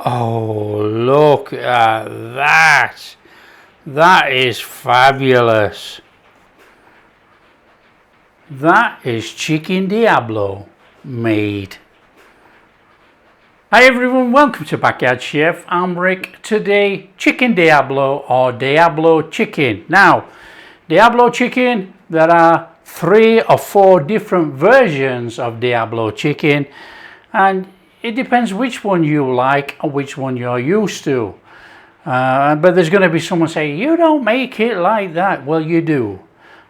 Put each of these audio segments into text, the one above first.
Oh, look at that. That is fabulous. That is Chicken Diablo made. Hi everyone, welcome to Backyard Chef. I'm Rick. Today, Chicken Diablo or Diablo chicken. Now, Diablo chicken, there are 3 or 4 different versions of Diablo chicken, and it depends which one you like or which one you're used to. But there's going to be someone saying, you don't make it like that. Well, you do.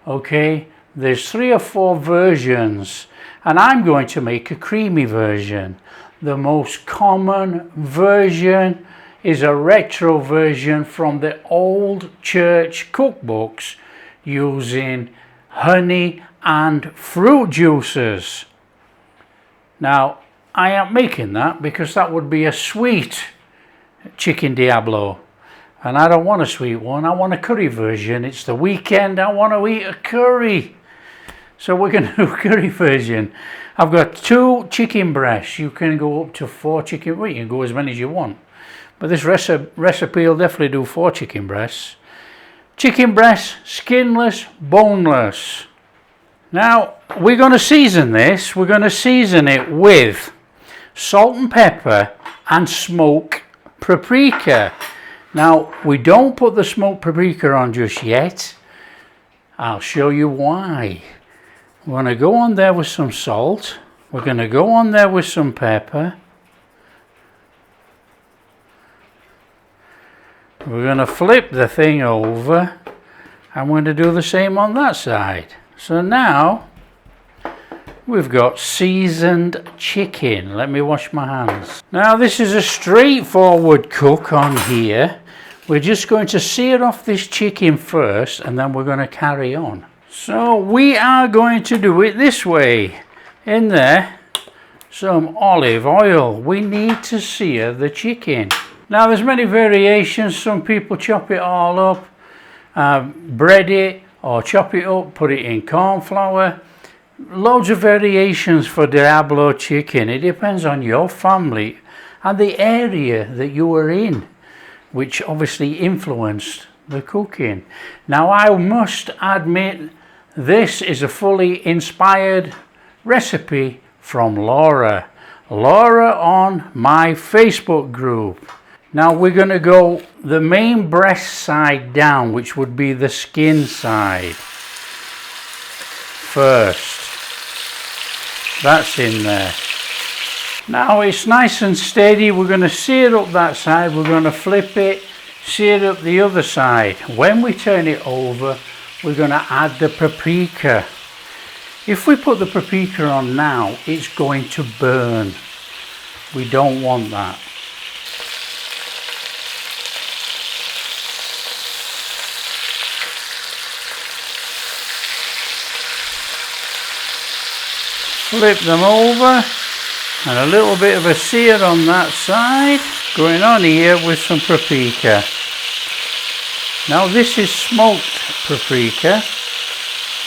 Okay, there's 3 or 4 versions, and I'm going to make a creamy version. The most common version is a retro version from the old church cookbooks using honey and fruit juices. Now, I am making that because that would be a sweet Chicken Diablo, and I don't want a sweet one. I want a curry version. It's the weekend, I want to eat a curry, so we're going to do a curry version. I've got 2 chicken breasts. You can go up to 4 chicken. Well, you can go as many as you want, but this recipe will definitely do 4 chicken breasts. Chicken breasts, skinless, boneless. Now we're going to season this. We're going to season it with salt and pepper and smoked paprika. Now we don't put the smoked paprika on just yet. I'll show you why. We're going to go on there with some salt. We're going to go on there with some pepper. We're going to flip the thing over. I'm going to do the same on that side. So now we've got seasoned chicken. Let me wash my hands. Now this is a straightforward cook on here. We're just going to sear off this chicken first, and then we're going to carry on. So we are going to do it this way. In there, some olive oil. We need to sear the chicken. Now there's many variations. Some people chop it all up, bread it, or chop it up, put it in corn flour. Loads of variations for Diablo chicken. It depends on your family and the area that you are in, which obviously influenced the cooking. Now I must admit, this is a fully inspired recipe from Laura on my Facebook group. Now we're going to go the main breast side down, which would be the skin side first. That's in there. Now it's nice and steady. We're going to sear up that side. We're going to flip it, sear up the other side. When we turn it over, we're going to add the paprika. If we put the paprika on now, it's going to burn. We don't want that. Flip them over, and a little bit of a sear on that side. Going on here with some paprika. Now this is smoked paprika.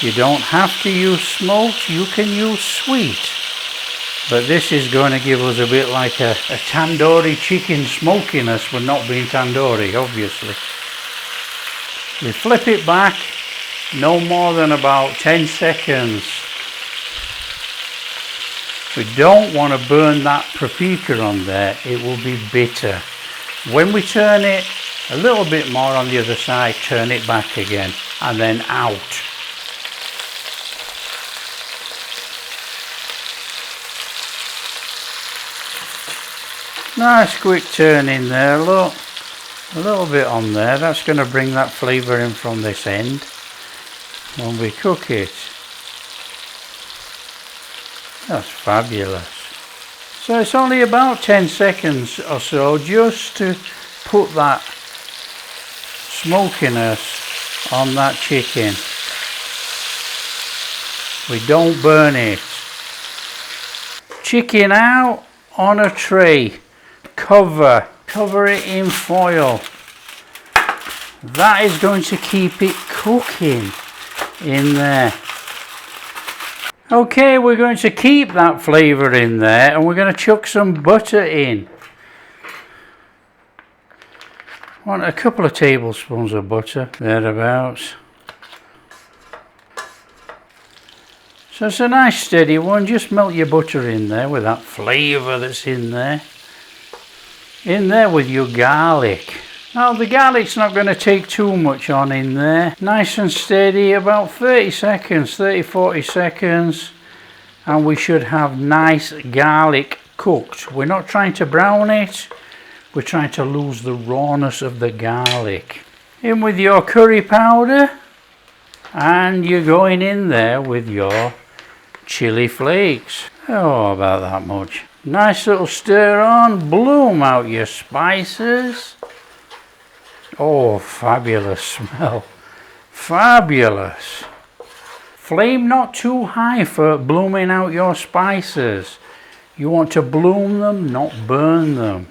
You don't have to use smoked, you can use sweet. But this is going to give us a bit like a tandoori chicken smokiness, but not being tandoori, obviously. We flip it back, no more than about 10 seconds. We don't want to burn that paprika on there, it will be bitter. When we turn it a little bit more on the other side, turn it back again, and then out. Nice quick turn in there, look. A little bit on there, that's going to bring that flavour in from this end when we cook it. That's fabulous. So it's only about 10 seconds or so just to put that smokiness on that chicken. We don't burn it. Chicken out on a tray. Cover it in foil. That is going to keep it cooking in there. Okay, we're going to keep that flavour in there, and we're going to chuck some butter in. Want a couple of tablespoons of butter, thereabouts. So it's a nice steady one. Just melt your butter in there with that flavour that's in there. In there with your garlic. Now the garlic's not going to take too much on in there. Nice and steady, about 30 seconds, 30-40 seconds. And we should have nice garlic cooked. We're not trying to brown it. We're trying to lose the rawness of the garlic. In with your curry powder, and you're going in there with your chili flakes. Oh, about that much. Nice little stir on, bloom out your spices. Oh, fabulous smell. Fabulous. Flame not too high for blooming out your spices. You want to bloom them, not burn them.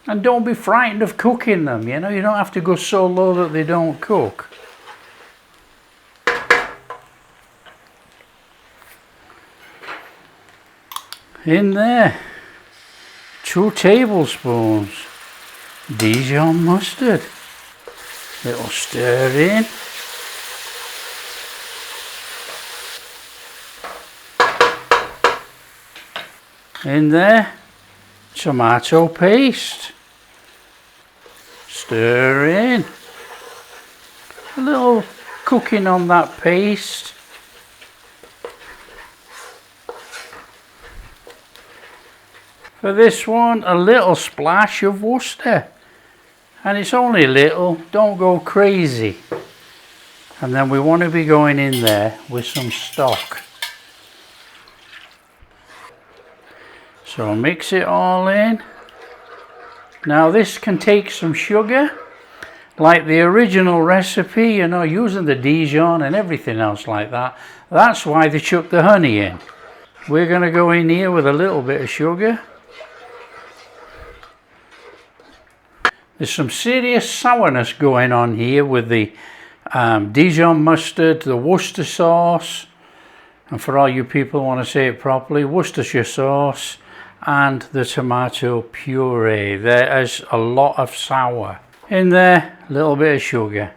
And don't be frightened of cooking them, you know, you don't have to go so low that they don't cook. In there, 2 tablespoons Dijon mustard. Little stir in. In there, tomato paste. Stir in. A little cooking on that paste. For this one, a little splash of Worcester. And it's only little, don't go crazy. And then we want to be going in there with some stock. So mix it all in. Now this can take some sugar, like the original recipe, you know, using the Dijon and everything else like that. That's why they chuck the honey in. We're going to go in here with a little bit of sugar. There's some serious sourness going on here with the Dijon mustard, the Worcester sauce, and for all you people who want to say it properly, Worcestershire sauce, and the tomato puree. There is a lot of sour. In there, a little bit of sugar.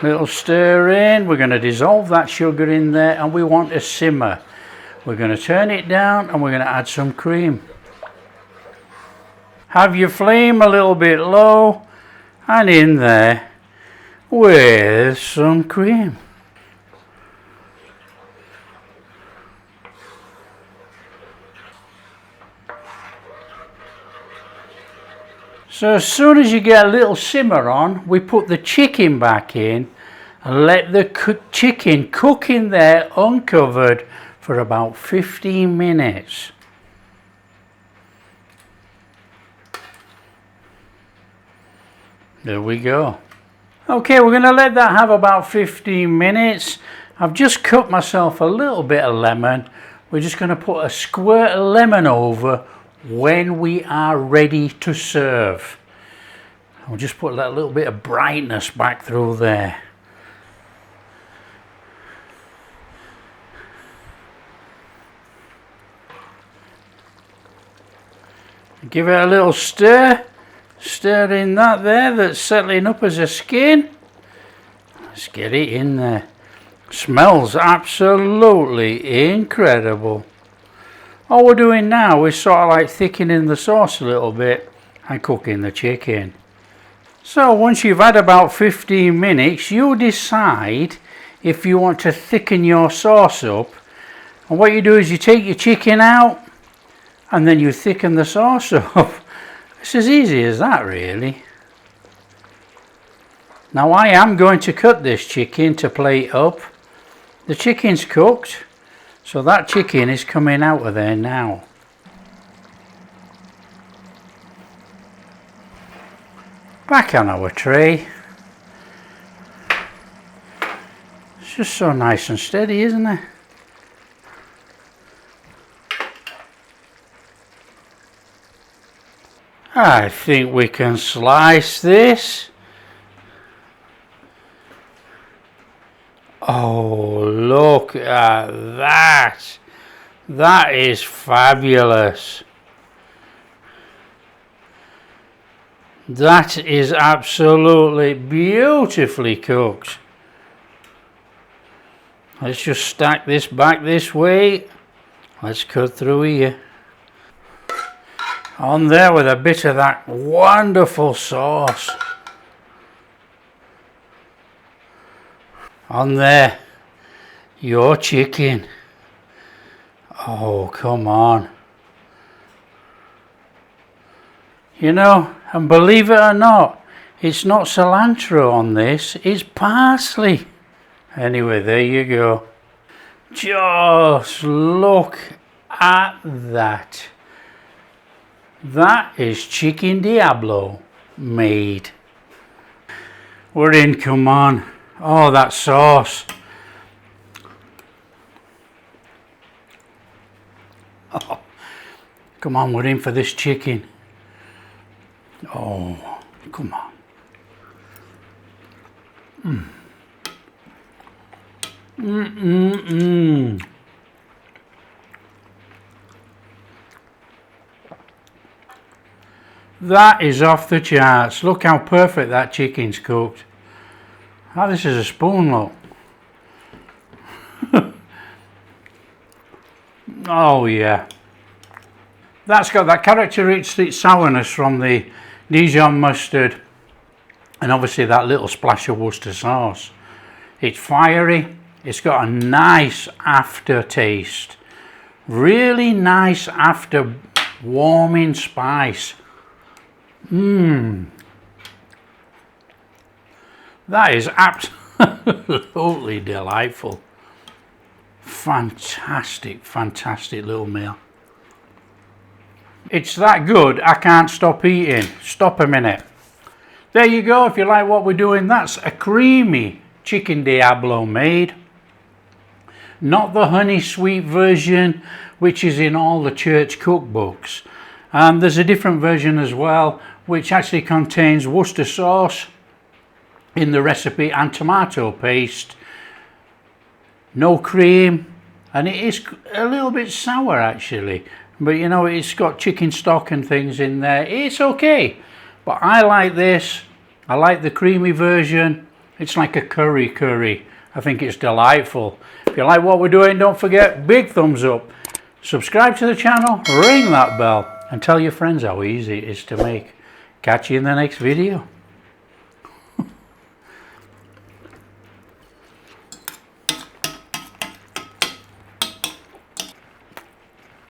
Little stir in. We're going to dissolve that sugar in there and we want to simmer. We're going to turn it down and we're going to add some cream. Have your flame a little bit low and in there with some cream. So as soon as you get a little simmer on, we put the chicken back in and let the chicken cook in there uncovered for about 15 minutes. There we go. Okay, we're going to let that have about 15 minutes. I've just cut myself a little bit of lemon. We're just going to put a squirt of lemon over when we are ready to serve. I'll just put that little bit of brightness back through there. Give it a little stir. Stir in that there that's settling up as a skin. Let's get it in there. Smells absolutely incredible. All we're doing now is sort of like thickening the sauce a little bit and cooking the chicken. So once you've had about 15 minutes, you decide if you want to thicken your sauce up. And what you do is you take your chicken out and then you thicken the sauce up. It's as easy as that, really. Now I am going to cut this chicken to plate up. The chicken's cooked, so that chicken is coming out of there now. Back on our tray. It's just so nice and steady, isn't it? I think we can slice this. Oh, look at that. That is fabulous. That is absolutely beautifully cooked. Let's just stack this back this way. Let's cut through here. On there with a bit of that wonderful sauce. On there, your chicken. Oh, come on. You know, and believe it or not, it's not cilantro on this, it's parsley. Anyway, there you go. Just look at that. That is Chicken Diablo made. We're in, come on. Oh, that sauce. Oh, come on, we're in for this chicken. Oh, come on. That is off the charts. Look how perfect that chicken's cooked. Oh, this is a spoon, look. Oh yeah. That's got that characteristic sourness from the Dijon mustard and obviously that little splash of Worcester sauce. It's fiery, it's got a nice aftertaste, really nice after warming spice. That is absolutely delightful. Fantastic, fantastic little meal. It's that good, I can't stop eating. Stop a minute. There you go, if you like what we're doing, that's a creamy Chicken Diablo made. Not the honey sweet version, which is in all the church cookbooks. There's a different version as well, which actually contains Worcester sauce in the recipe and tomato paste. No cream, and it is a little bit sour actually. But you know, it's got chicken stock and things in there. It's okay. But I like this. I like the creamy version. It's like a curry. I think it's delightful. If you like what we're doing, don't forget, big thumbs up. Subscribe to the channel, ring that bell, and tell your friends how easy it is to make. Catch you in the next video.